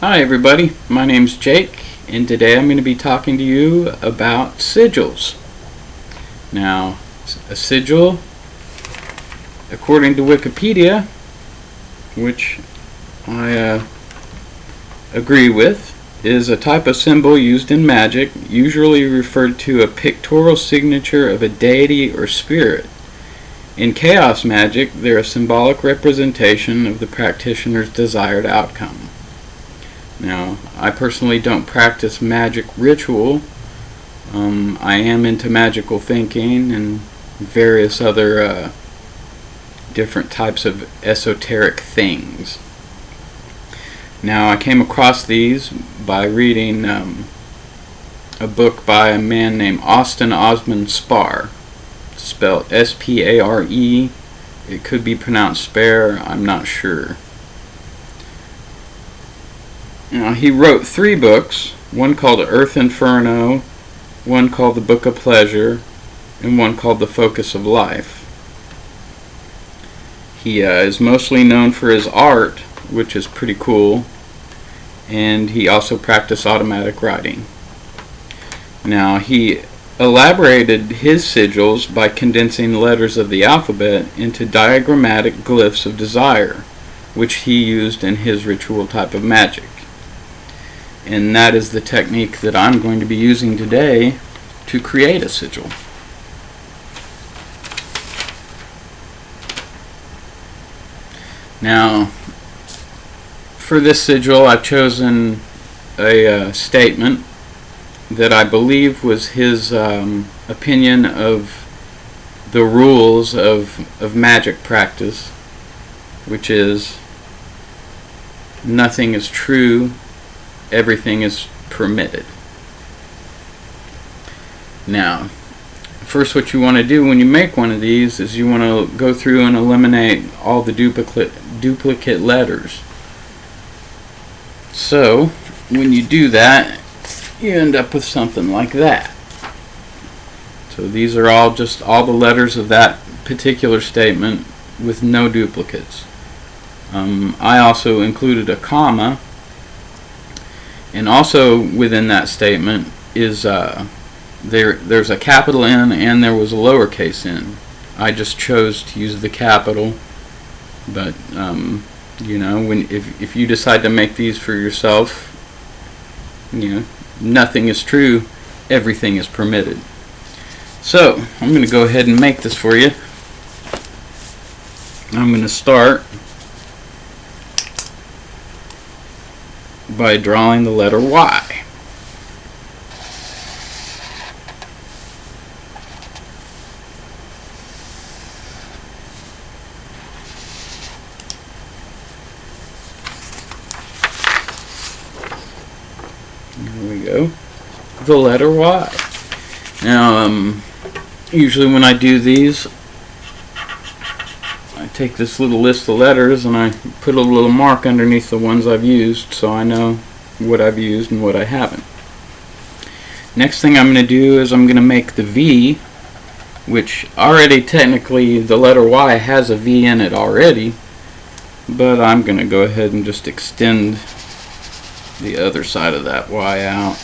Hi everybody, my name's Jake, and today I'm going to be talking to you about sigils. Now, a sigil, according to Wikipedia, which I agree with, is a type of symbol used in magic, usually referred to a pictorial signature of a deity or spirit. In chaos magic, they're a symbolic representation of the practitioner's desired outcome. Now, I personally don't practice magic ritual. I am into magical thinking and various other different types of esoteric things. Now, I came across these by reading a book by a man named Austin Osman Spare, spelled S-P-A-R-E. It could be pronounced Spare, I'm not sure. Now, he wrote 3 books, one called Earth Inferno, one called The Book of Pleasure, and one called The Focus of Life. He is mostly known for his art, which is pretty cool, and he also practiced automatic writing. Now, he elaborated his sigils by condensing letters of the alphabet into diagrammatic glyphs of desire, which he used in his ritual type of magic. And that is the technique that I'm going to be using today to create a sigil. Now, for this sigil, I've chosen a statement that I believe was his opinion of the rules of magic practice, which is nothing is true, everything is permitted. Now, first what you want to do when you make one of these is you want to go through and eliminate all the duplicate letters. So, when you do that, you end up with something like that. So these are all the letters of that particular statement with no duplicates. I also included a comma. And also within that statement is there's a capital N and there was a lowercase n. I just chose to use the capital, but if you decide to make these for yourself, nothing is true, everything is permitted. So I'm going to go ahead and make this for you. I'm going to start by drawing the letter Y. There we go. The letter Y. Now, usually when I do these, I take this little list of letters and I put a little mark underneath the ones I've used so I know what I've used and what I haven't. Next thing I'm going to do is I'm going to make the V, which already technically the letter Y has a V in it already, but I'm going to go ahead and just extend the other side of that Y out.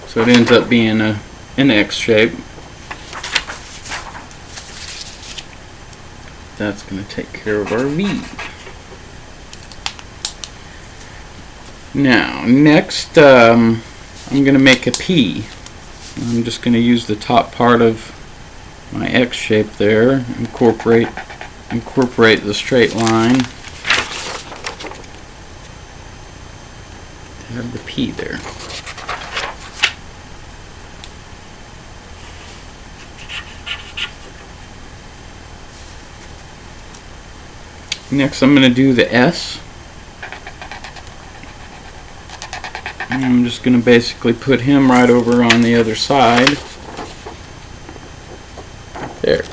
So it ends up being an X shape. That's going to take care of our V. Now, next, I'm going to make a P. I'm just going to use the top part of my X shape there, incorporate the straight line to have the P there. Next I'm going to do the S. And I'm just going to basically put him right over on the other side. There.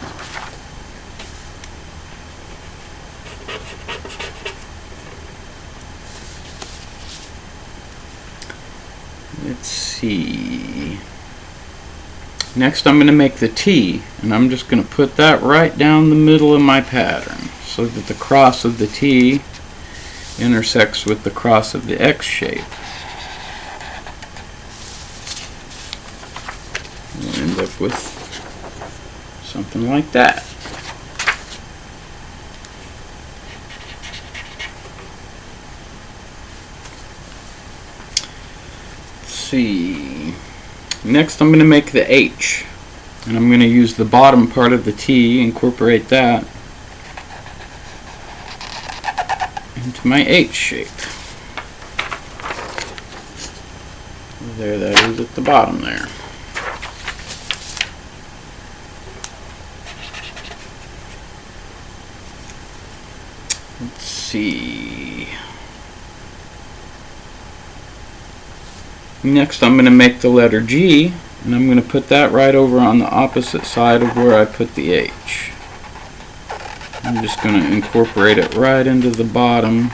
let's see. Next I'm going to make the T, and I'm just going to put that right down the middle of my pattern so that the cross of the T intersects with the cross of the X shape. We'll end up with something like that. Let's see. Next I'm going to make the H, and I'm going to use the bottom part of the T, incorporate that into my H shape. There that is at the bottom there. Let's see. Next I'm going to make the letter G, and I'm going to put that right over on the opposite side of where I put the H. I'm just going to incorporate it right into the bottom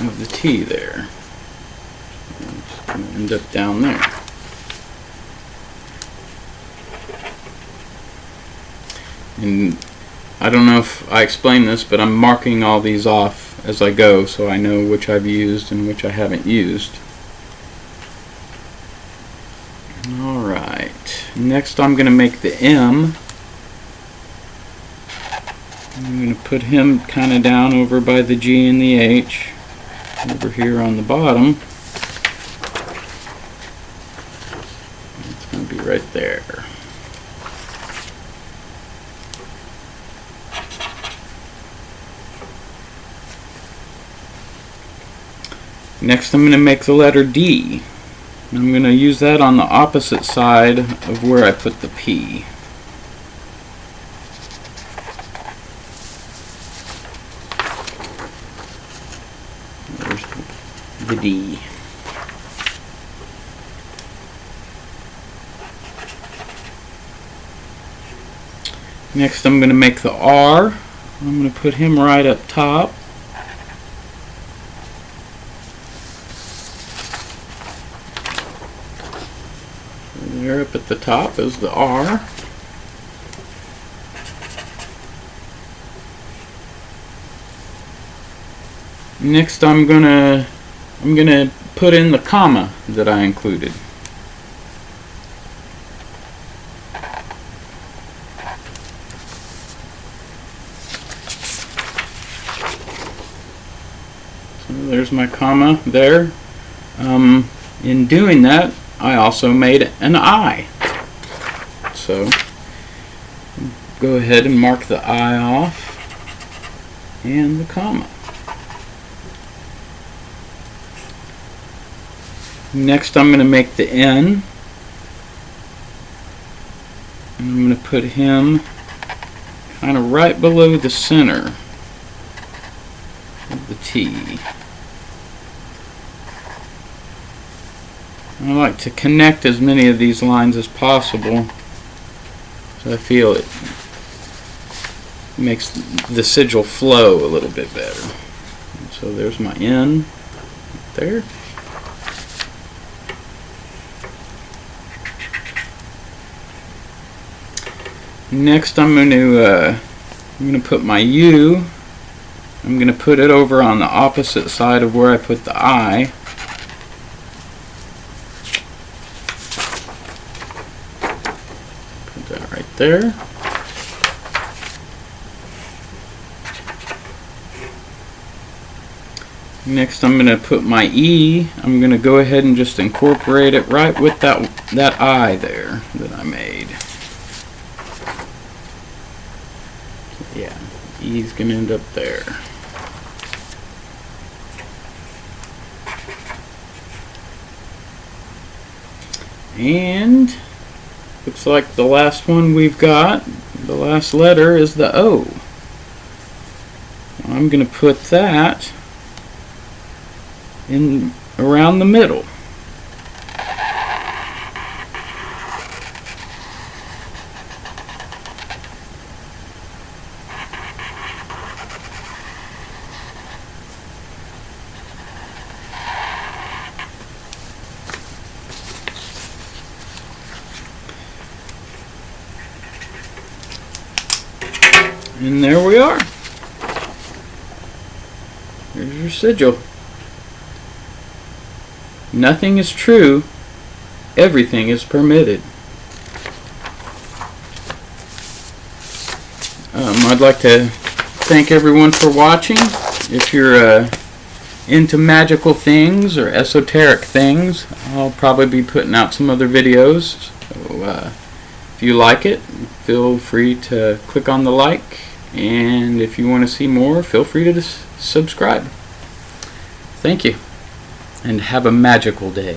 of the T there. It's going to end up down there. And I don't know if I explained this, but I'm marking all these off as I go so I know which I've used and which I haven't used. Alright, next I'm going to make the M. I'm going to put him kind of down over by the G and the H, over here on the bottom. It's going to be right there. Next I'm going to make the letter D. I'm going to use that on the opposite side of where I put the P. There's the D. Next I'm going to make the R. I'm going to put him right up top. There up at the top is the R. Next I'm gonna put in the comma that I included. So there's my comma there. In doing that, I also made an I. So go ahead and mark the I off and the comma. Next I'm going to make the N, and I'm going to put him kind of right below the center of the T. I like to connect as many of these lines as possible, so I feel it makes the sigil flow a little bit better. And so there's my N right there. Next I'm going to put my U. I'm going to put it over on the opposite side of where I put the I. Put that right there. Next I'm going to put my E. I'm going to go ahead and just incorporate it right with that I there that I made. Yeah, E's going to end up there. And looks like the last one we've got, the last letter is the O. I'm going to put that in around the middle. And there we are. Here's your sigil. Nothing is true. Everything is permitted. I'd like to thank everyone for watching. If you're into magical things or esoteric things, I'll probably be putting out some other videos. So, if you like it, feel free to click on the like. And if you want to see more, feel free to subscribe. Thank you. And have a magical day.